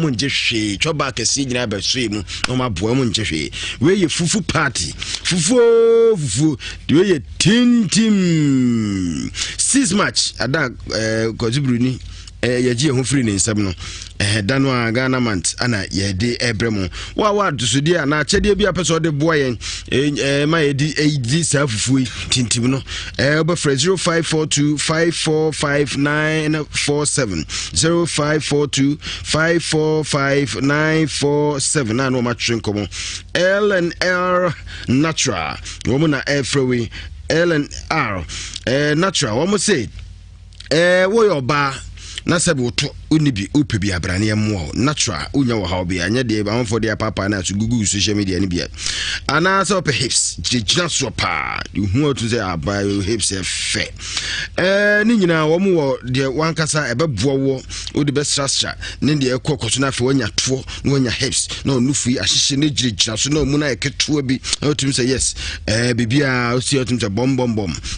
munje hwe choba kesi nyina ba so mu no maboa munje hwe we ye fufu party fufu we ye tintim 6 match ada kozibru ni yaji ho free ne nsam no dano a Ghana mant ana yede ebremu wa dusudi na chede bia peso de boyen ma yedi safufu tintim no obefre 0542545947 0542545947 na no matchen komo L&R natural woman na airfree L&R natural woman say wo yoba na sebe to unibi upebi abrane mo natural unya wo ha obi anya de ba for de papa na so gugu social media ni bia ana so pe hips jina so pa hu to say aba hips fe ni nyina wo mo de wankasa ebeboa wo odi be strastra ne de ekokoso na fe wanya to na wanya hips na onufu ahihye ne jina so na mu na eketo bi otum say yes bibia o si otum say bom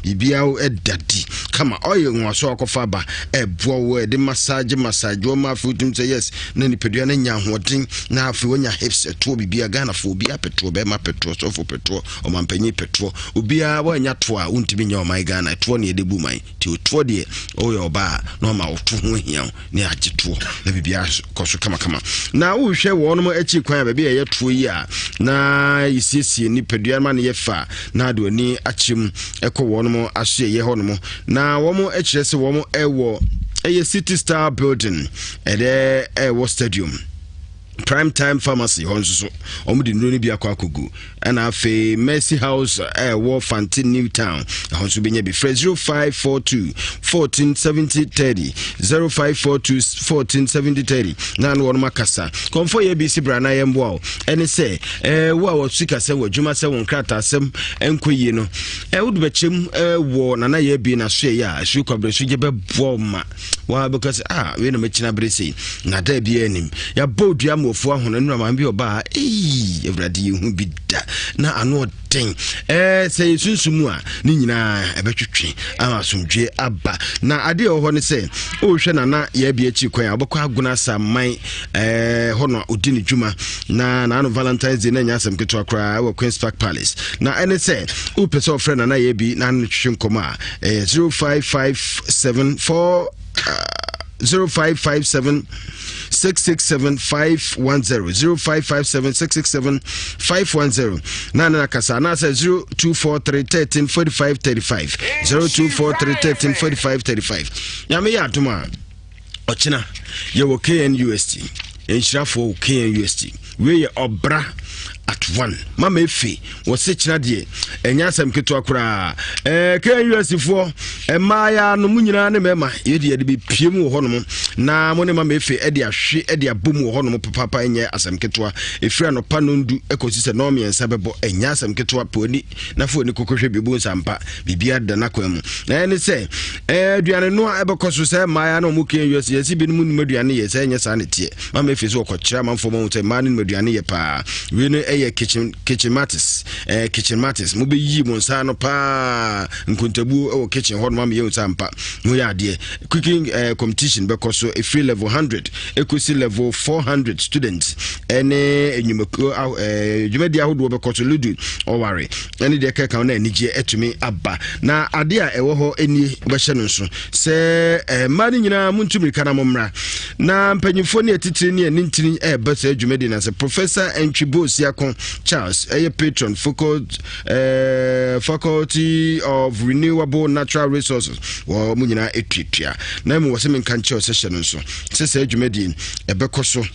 bibia o edadi kama oye nwa so akofa ba eboa wo de massage wo ma futum say yes na ni pedua na nya hoden na afi wonya hips to bibia Ghana fo bia petro be ma petro so fo petro o mampanyi petro obia wonya to a untimi nya o my Ghana to na ede bu man ti to de o yo ba na ma oto ho hia na agye to na bibia koso kama na wo hwe wo no achi kwan ba bia ye to yi a na isiesie ni pedua ma na ye fa na do ni achim ekọ wo no ahye ye ho no na wo mo akire se wo mo ewo a City Star building at a stadium. Prime Time Pharmacy honso omudi nroni bia kwa kogu ana afi Mercy House War Fantin New Town honso benya bi 0542 147030 0542 147030 na no wonu makasa konfo ye bi sibrana yembo ene se wo sika se wadwuma se won krata asem enkoyi no wodu bechem wo na ye bi na so ya asu kwabresu je be boma wa because we no mechina brese na da bi anim ya bodua ofu ahona nura ma bi oba everadi hu bi da na ano den say sunsumu a ni nyina ebetwetwe amasomdwe aba na ade ho ne say o hwe na ya bi achi kwan abakọ aguna saman hono odini djuma na no Valentine's Day na nya asem keto akra wa Queen's Park Palace na ene say o pese of friend na ya bi na no twetwe nkoma 0557 0557 667-510 0557-667-510 Nana Kasa na say 0243134535 0243134535 Yame ya tuma ochina ye wo KNUST Nhyira for KNUST we ye obra at 1 mama efi wo se kina de enya asem keto akura KNUST for maya no munyina ne mema ye de be piem wo honom na mo ne mama efi e de ahwe e de abom wo honom papa enye asem keto efira no panondu ekosi se no miensa bebo enya asem keto poni na fo ni kokohwe bibu nsampa bibia da na kwam na ene se aduane no ebekoso se maya no mu KNUST yesi bi no mu aduane ye se enya sa ne tie mama efi so okokira manfo mo se mani no aduane ye pa we no kitchen matters mo be yi mo nsa no pa nkontabu o kitchen ho no ma ye nsa mpa mo ya de cooking competition because a free level 100 equity level 400 students ene enyumako jumedi ahodo be koto ludu o ware ene de keka na anije etumi aba na ade a ewo ho eni be hye no nso se mani nyina muntumi kana momra na mpanyimfo ne etitiri ne nintiri ba se jumedi na se Professor Entwibo Siakon Charles a patron faculty of renewable natural resources wo munyina etwetwa na mu wose menka nche session nso se adwumadi ebekoso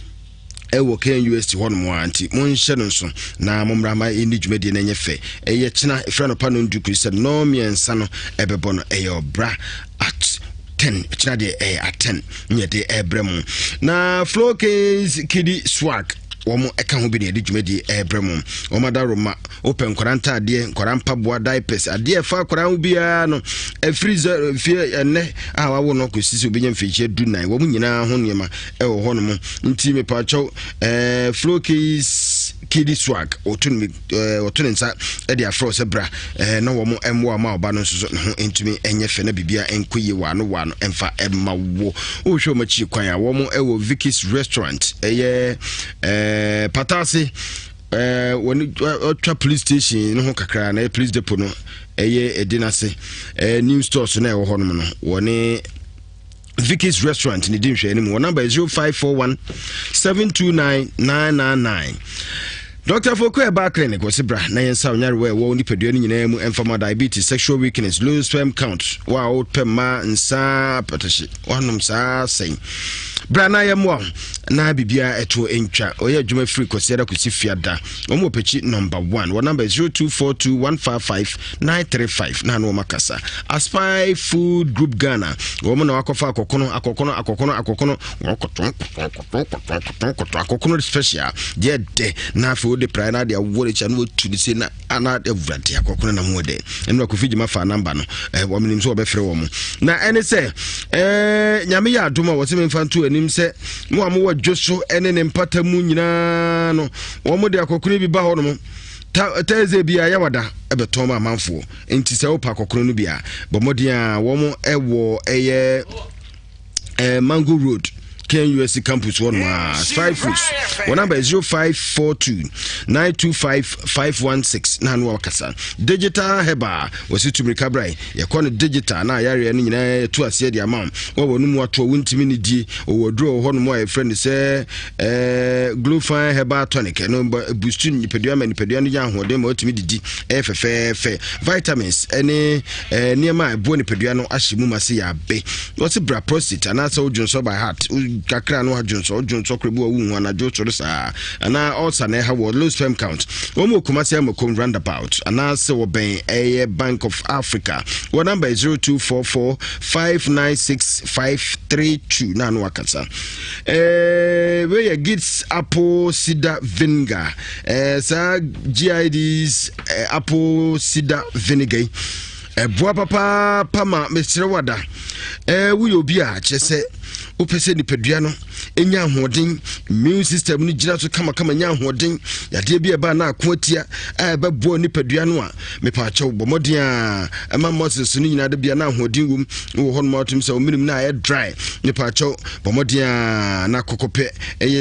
ewo KNUST hono mo anti monhye no nso na momrama eni dwumadi na nyefe eye kina efra no pa no nduku se no miensa no ebebo no eye obra at 10 kina de at 10 nye de ebremu na flow case kidi swag womo eka ho bi ne dwumadi ebremu omadaroma open koranta ade korampa boa diapers ade fa koran bia no freezer fie ene awawo no kosisi obenya mfiche du nan wo nyina ho niema ewo ho no nti me pa chow flow case Kiddy Swag otun nsa e dia fro se bra na wo mo emwo ma oba no nso no entumi enye fe na bibia enkoyi wano emfa emma wo o hwe ma chi kwan a wo mo e wo Vicky's restaurant patase when otwa police station no ho kakra na police depot no edinase new stores na e wo hono no woni Vicky's restaurant ni din hwe anim. Number is 0541 729 999. Dr. Foko Eba Clinic was bra na yensa onyare we wo nipadua ni nyina mu emphoma diabetes, sexual weakness, low sperm count, wa o pema nsa patashi wanum sa sen bra na yemo na bibia eto entwa oye adwuma free kwasiada kwasi fiada omo pechi number 1. Wa number is 0242155935 na no makasa Aspire Food Group Ghana wo na wakofa akokono special de na de prana de awore cha no to the say na ana de vrate akokono na mo de eno akofiji mafa number no wo menim so obefre wo mo na ene se nyame ya adoma wo se memfa nto anim se mo amwo dwoso ene ne mpata mu nyina no wo mo de akokono bi ba ho no mo teze bia ya wada ebeton ma manfo enti se wo pa akokono no bia bomodia wo mo ewo eye Mango Road Ewiase campus 5 fruits. One number is 0542 925 516 na no wakasa digital heba wasi tumrika brai ye kono digital na yare no nyina to ase dia mam wo no mu ato wontimi ni die owodro ho no mo a friend say glufine heba tonic no boost nipadua ma nipadua no ya hoden ma otimi didi efefefe vitamins ene niema ebo nipadua no ahyimu mase ya be wasi bra prostate and also Johnson by heart kakra no adwonso krebu awu na jotoro sa ana also na ha wo low sperm count wo mo kumase amakom roundabout ana se wo ben Bank of Africa wo number is 0244 596 532 na no wakasa we gits apple cider vinegar sa GIDs apple cider vinegar boa papa pama mesre wada we obi a chese opese nipadua no enya hoden immune system ni gira so kama nya hoden yade bia ba na akoatia ba bo nipadua no a mepa achew bomoden a ema moses ni nyina de bia na hoden wum wo hon matum se ominim na dry mepa achew bomoden a na kokope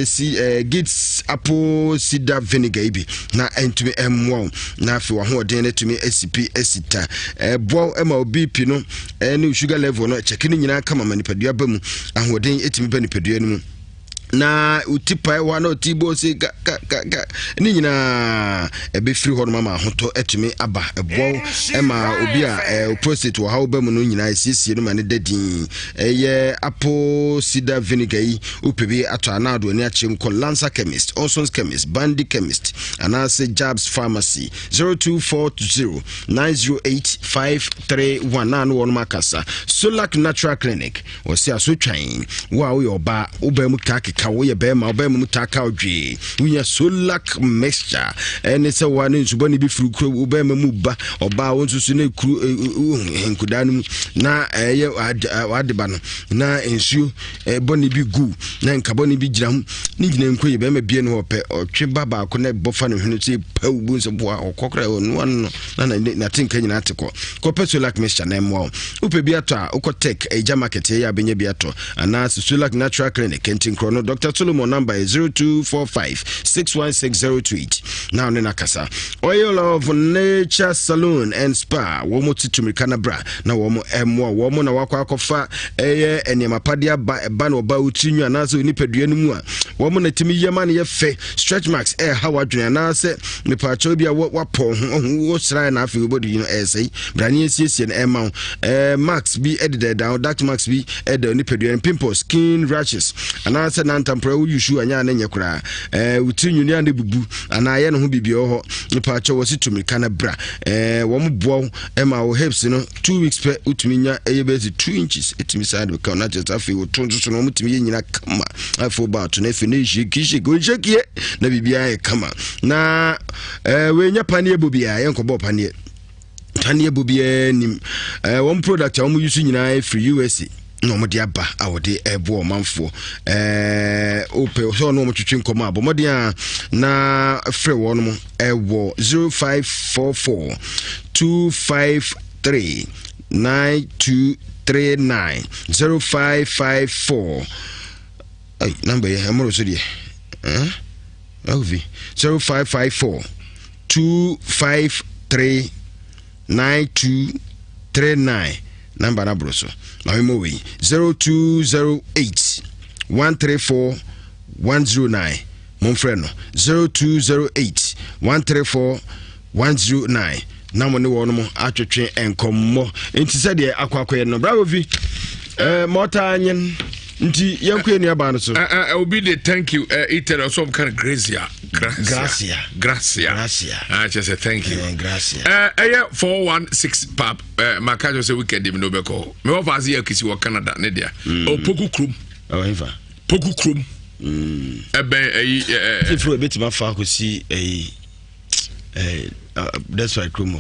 si gits apple cider vinegar bi na entumi emwo na afi wa hoden na tumi asipi asita bo ema obi pi no ni sugar level no check ni nyina kama manipadua ba mu ahoden etimi ba nipadua no mu na utipa wa na otibo se ga ni nyina ebe free ho no mama hoto etumi aba ebo ema obi a prostate wo hawo ba mu no nyina siesie no ma ne dadin apple cider vinegar yi upebi ato anado ni achim ko Lancer Chemist, Olson's Chemist, Bandy Chemist and also Jabs Pharmacy 0240 908 531 na no makasa Solak Natural Clinic wo se aso twan wa wo yoba oba mu kakeka wo ye be ma oba mu taka odwe unya Solak mixture ene se wa ne nsubani bi furu kro oba mu ba oba wo nsusu na kru henkudanu na wadeba no na ensuo boni bi gu na nkaboni bi giram ni gina nkoye be ma bie no ope otwe baba ko na bofa no hwene se pawu bu nse boa okokra no na tinka nyina ateko ko Solak mixture na emwa upe bi ato a ukotek eja market ya benye bi ato ana Solak Natural Clinic kentin krono Dr. Solomon number is 0245 61608 now nena kasa Oil of Nature Salon and Spa wo mo titumika na bra na wo mo emwa wo mo na wakwa akofa eniamapadia ba no ba utinyu anaso nipadua no mu a wo mo na timi yema na ye fe stretch marks how adwena na se mepacho bia wapo wo sra na afi obodi no sei brani esiesie na ema max bi edide down dark max bi ede nipadua pimples skin rashes ana se na ntampra wo yushu anya na nyekura utinyu ni ande bubu ana ye no ho bibio ho mepacho wo situmika na bra wo mo bo ema wo hips no 2 weeks per utuminya base 2 inches etimi side we can not just afi wo tonzo so no mutimi nyina kama afo ba to na finish kishi go jekie na bibia e kama na we nya panie bobia ye nkobo panie bobia nim one product a wo use nyina free USA no mo dia ba awode ebo manfo ope so no mo twetwe nkoma abomodia na frɛ wo no mo ewo 0544 253 9239 0554 ay number ya amoro so die LV 0554 253 9239 number na broso na mo we 0208 134 109 mon frère no 0208 134 109 na mo ne wo no mo atwetwe enkommo enti se de akwakoye no bravo vi mota nyen nti yankwe ni aba no so obi de thank you iter some kind of gracia I just say thank you gracia 416 pap makajo say weekend me no be call me wa fazi yakisi wo Canada ne dia o poku krum ifa poku krum ifro betima fa ko si that's why krum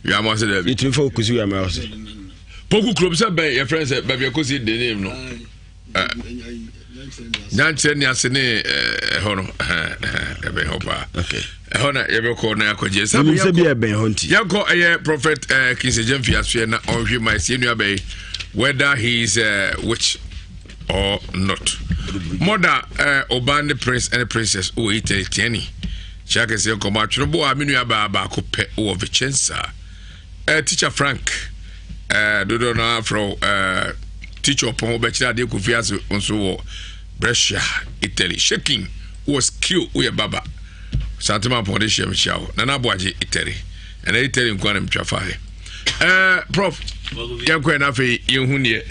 you am say that it for ko si we am say poku krum say be your friends say be ko si the name no Nyanche ni asene hono ebe hopa okay hona ebe ko na yakoje sabi ebe honti yanko prophet Kinse Jemfi asue na onhwe my senu abe whether he is witch or not mother obande prince and princess o itetiani chake se ko ma tworo bo amenu aba ba ko pe o Vicenza teacher Frank dodo na from teacher upon obechira de kufiaso onso wo Brescia Italy shaking was cute we baba Santima Pondishia Michao Nana Boaji Italy and Italy Quantum Chafahe Prof Yanko and Afe Yunhunia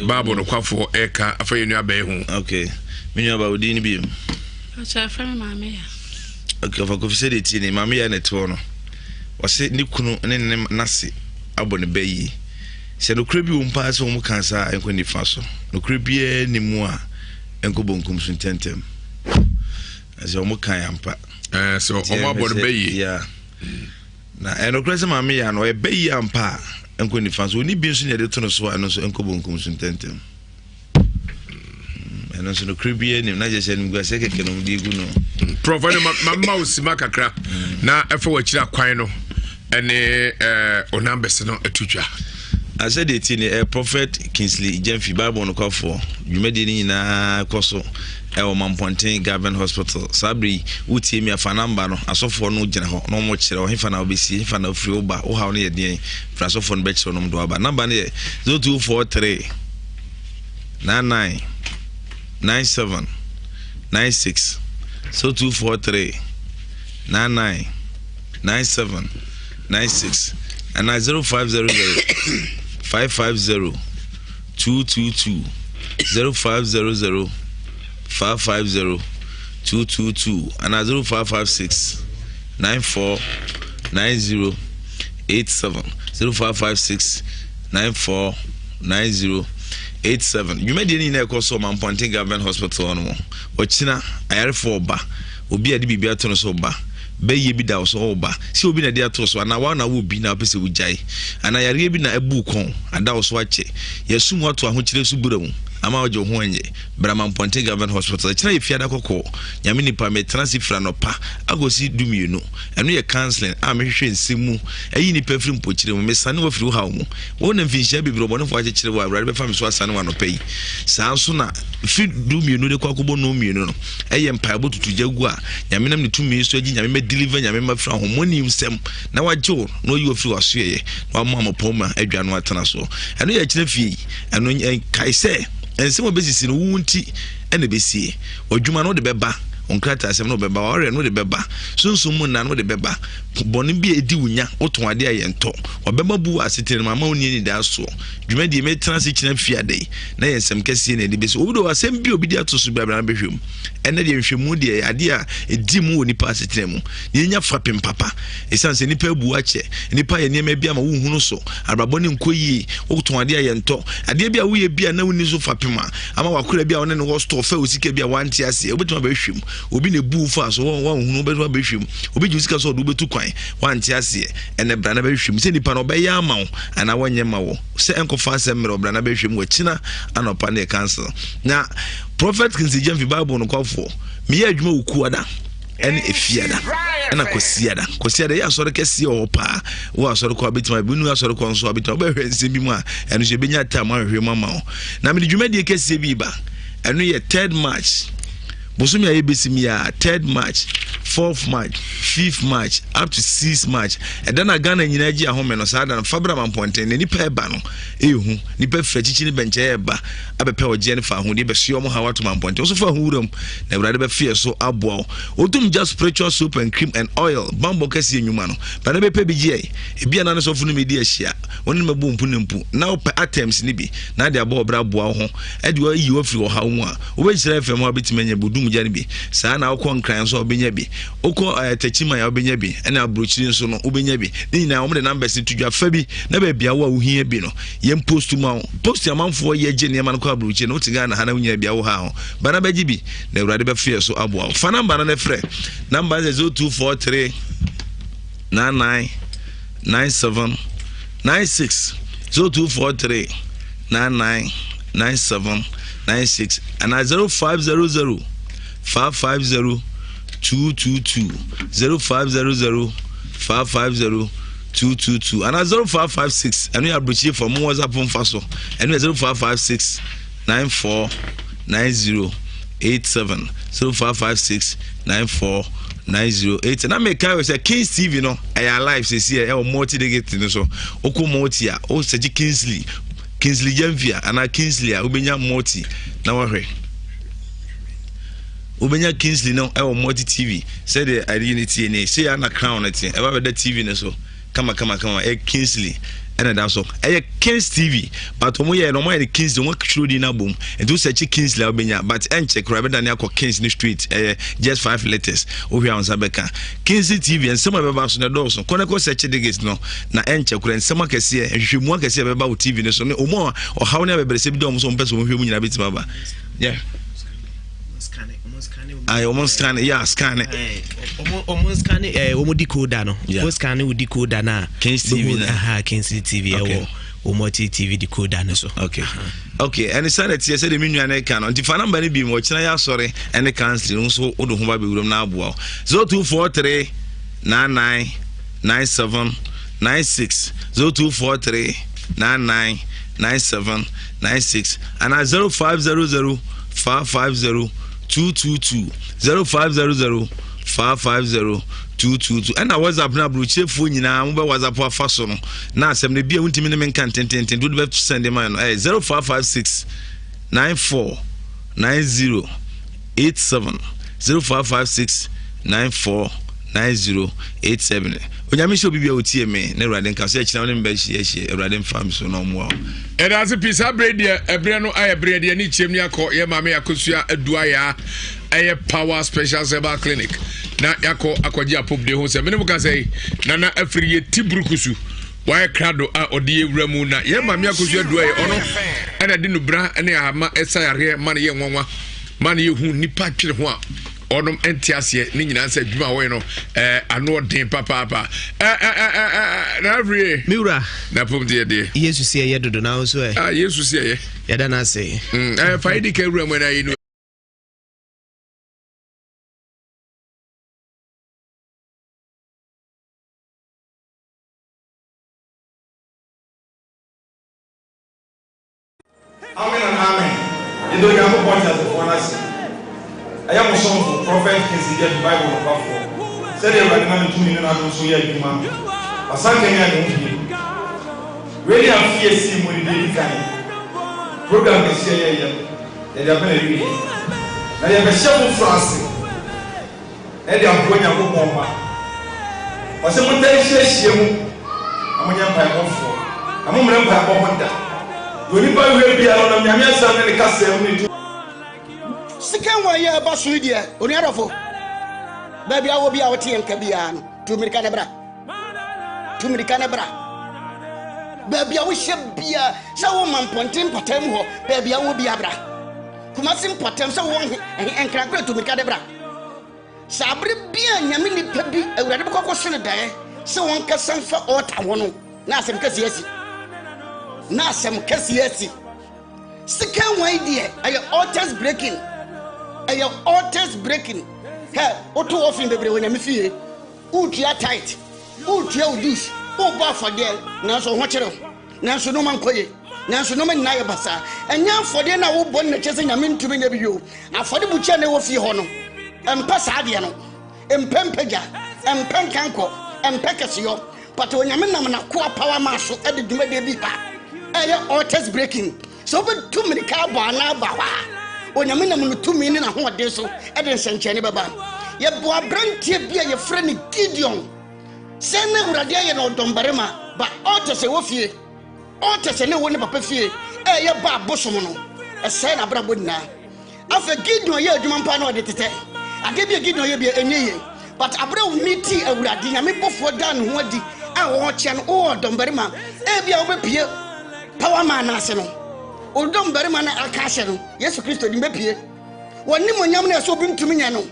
Babo no Quafo Eka Afe Unia Behu okay Minya Baudini Beam Mamma okay for Cofficity Mamma and a tono was it Nikunu and Nasi Abon Bay said no cribby pass home cancer and Quendi Faso no cribby ni moi enko bonkum suntentem as omo kan ampa so omo abod beyi yeah na enokrase ma me ya no e beyi ampa enko ni fanso oni bi nso ne de to no so ano so enko bonkum suntentem eno so no kribie ni na je se ni gwase keke no di gu no profane ma usima kakra na efa wachira kwan no ene onambese no atudwa I said it in a prophet Kingsley Jemfi Bible no call for you made in a coso Mampontain Government Hospital Sabri uti me afa number no asofo no gina ho no mo kire o hefa na obesi hefa na free oba o ha no ye den frasofo no be kire no do aba number no 0243 99 97 96 0243 99 97 96 and 0500 550 222 0500 550 222 and 0556 94 90 87 0556 94 90 87. You made any neck also Mampontain Government Hospital no ochina ayare for ba obi ade bibia to no so ba be ye bi da so oba si obi na dia to so na wa na wo bi na pese wujai ana yare bi na ebu kon ada so ache yesum wato ahokire su buramu ama oje ho anye bra Mampontain Government Hospital kira efiada kokko nyame nipa me transfer no pa agosi dumienu eno ye counseling a me hwehwe nsimu ayi nipa firi mpokire mu me sane wo firi ha mu wo na mfinhia bibiro bone fo akire wo awrade be fa me so asane wa no pai saa so na fi dumienu de kwakobo no mienu no eye mpaebo tutujagu a nyame nam ne tumi so agi nyame me deliver nyame ma fira homoni nsem na wajo no yi wo firi waso ye na wa mama poma adwa no atana so eno ye kire fie eno kaise ensemo besisi no wunti ene besie odwuma no de beba onkrata asem no beba ore no de beba sunsun mu na no de beba boni bi edi wunya oton ade ayento obeba bu asetene mama oni ni da so dwuma de me transi kina fiade na yensem kese na de besi obudo asem bi obi de atoso bia bra behwem ene de nhwemu de ade a edi mu oni pa asetene mu yenya fapem papa esanse nipa bu ache nipa ye niema bia ma wuhunu so abraboni nkoyi oton ade ayento ade bia wo ye bia na woni so fapem ama wakura bia wona ne wo store fa osike bia wanti ase obetuma behwem obi ne bu fa so won hunu be so behwem obi ji sika so do betu kwan wante ase ene bra na behwem se nipa no be ya ma wo ana wonye ma wo se enkofa se mre bra na behwem wo kina anopa na cancel na prophet Kingsley Jemfi Bible no kwafo me ya adwuma wuku ada ene efiada ena kosiada ya soro kese o pa wo asoro ko abetima binu asoro ko nso abetima be hwense bi mu a eno je benya ta ma hwe mama o na me dwuma de kese bi ba eno ye 3rd March Bosumi aye besimi ya 3rd March 4th March 5th March up to 6th March edana Ghana nyina agi ahome no saa da Fabra Mamponten ne nipa eba no ehu nipa frachichi ne benche eba abepe oje ne fa hu de be so mo hawa to Mamponten so fa hu wuram na brade be fie so aboa odum just spiritual soap and cream and oil bambo kase enwuma no bana be pe bi je ebia na so fu no medi ahia woni me bo mpu ne mpu na op items ne bi na de abo obra boa ho e de yi ofiri wo hawo mu a wo be kire fem ho betimanya bodum gya ne bi saa na okọ nkran so obenya bi okọ tachima ya obenya bi ena abrochiri nso no obenya bi ni na omde numbers tudwa fa bi na ba bia wo ohia bi no yem post ma post amanfo ye je ne ma no kwa abrochiri no tiga na hana unya bia wo ha ho bana ba gi bi na urade ba fie so aboa fa number na frɛ number 0243 99 97 96 0243 99 97 96 and 0500 550 222 0500 550 222 and 0556 and we are bridging for more WhatsApp on Faso and 0556 94 90 87 0556 94 908 and I make carry say Kings TV no I live say see e multi de get no so oko multi a o say Kingsley Jemfi and Kingsley a obenya multi na wahwe obenya Kingsley no e multi TV say the identity ne say na crown it e ba be TV ne so kama e Kingsley and that's so e Kings TV but omo ye no mo e Kingsley won kro di na bom and do search Kingsley obenya but en check right better na Kings ni street just 5 letters ohwe an sabeka Kingsley TV and some be ba so na do so koneko search the gates no na en check right some akese hwehwemu akese be ba o TV ne so ne omo o hawo ne be bere se bi do omo so mpe so hwehwemu nyina betima ba yeah almost scan yeah scan almost scan decoder no almost scan decoder na Kingsley TV Kingsley TV multi TV decoder no so okay and sanity say the menu na can on the phone number ni bi mo kina ya sorry and cancel nso odo ho ba be wuram na aboa 0243 99 97 96 0243 99 97 96 and 0500 550 222 0500 550 222 and WhatsApp na broche fo nyina mo be WhatsApp afa so no na asem na bia untimi ne menka tenten do be send them no 0556 94 90 87 0556 94 90 87 onyame sho bibia otie me na Urade nka so akina ne mba hie Urade mfam so no mo e da se pisa bread ebre no aye bread ni chem ni akọ ye mama yakosua adua ya aye power special herbal clinic na yakọ akọji apop de ho se me ne ka sei na afiri ye tibrukusu why krado a odi ewura mu na ye mama yakosua adua ye ono ena de no bra ene ama esa yare man ye nwanwa man ye hu nipa twere ho a onom entiase ni nyina nsa dwuma wo no ano den papa na every miura na pom de yesu sie ye dodo na so yesu sie ye ya da na say faidi ka ewura mu na yi no amen ido ya mo point as for us I am some prophet Kingsley Jemfi Bible no kwafo said you are going to me na do so ya adwuma asanka nya no fi really am fear see mo dey kan program is here ya ya bele wi na ya be shemu France e dey am bonya ko bomba o se mo dey hye mu amonya pa kwafo amomre mpa ko honda doni ba we bia no na nyame asam ne kasem ne Second one year about Sweden, only other for baby. I will be out here in Kabian to me Canabra. To me Canabra. Baby, I wish be a so woman pointing Patem, baby, I will be abra. Kumasim Patem, so one and crack to me Canabra. sabre bia nyame nipa bi awurade bɛkɔkɔ so ne dae sɛ wɔn kasa mfa ɔta ho no na asɛm kɛse asi second one deɛ ɛyɛ altars breaking hɛ woto offering bebree wɔ nyame fie wotua tight wotua udus wobɔ afɔdeɛ nanso ho kyerɛ nanso no man kɔye nanso no man na yɛ basa ɛnyɛ afɔdeɛ na wobɔ ne kyɛ sɛ nyame ntumi nya bi yo afɔde bu kyɛ ne wɔ fie hɔ no ɛmpɛ saa deɛ no ɛmpɛ mpagya ɛmpɛ nkankɔ ɛmpɛ kɛseyo but onyame nam na ko power ma so ɛde dwumade bi ba ɛyɛ altars breaking so be too many car ba na ba wa onyame nam no tumi ne na hoɔden so ɛde nsɛnkyɛne bɛba yɛ bo abrantie bi a yɛ frɛ ne Gideon sɛ na urade ayɛ no ɔdɔmbarema ba altars wɔ fie altars ne wɔ ne papa fie ɛyɛ ba abosom no ɛsɛ na brabo nyinaa afa Gideon yɛ adwuma mpa na ɔde tetɛ ade bi Gideon yɛ bi ɛnyɛ yɛ but abrɛ miti awurade nyame bɔfoɔ da ne ho adi a wɔkyɛ no o dɔmbarema bia wobɛpie power man ase no o dɔmbarema na aka hyɛ no Yesu Kristo di mbɛpie wɔnim onyam na ɛsɛ obi ntumi nya no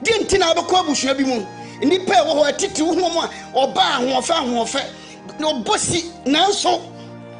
di ntina wobɛkɔ abusua bi mu nipa ɛwɔ hɔ atete wo ho mu a ɔba ahoɔfɛ no bosi nanso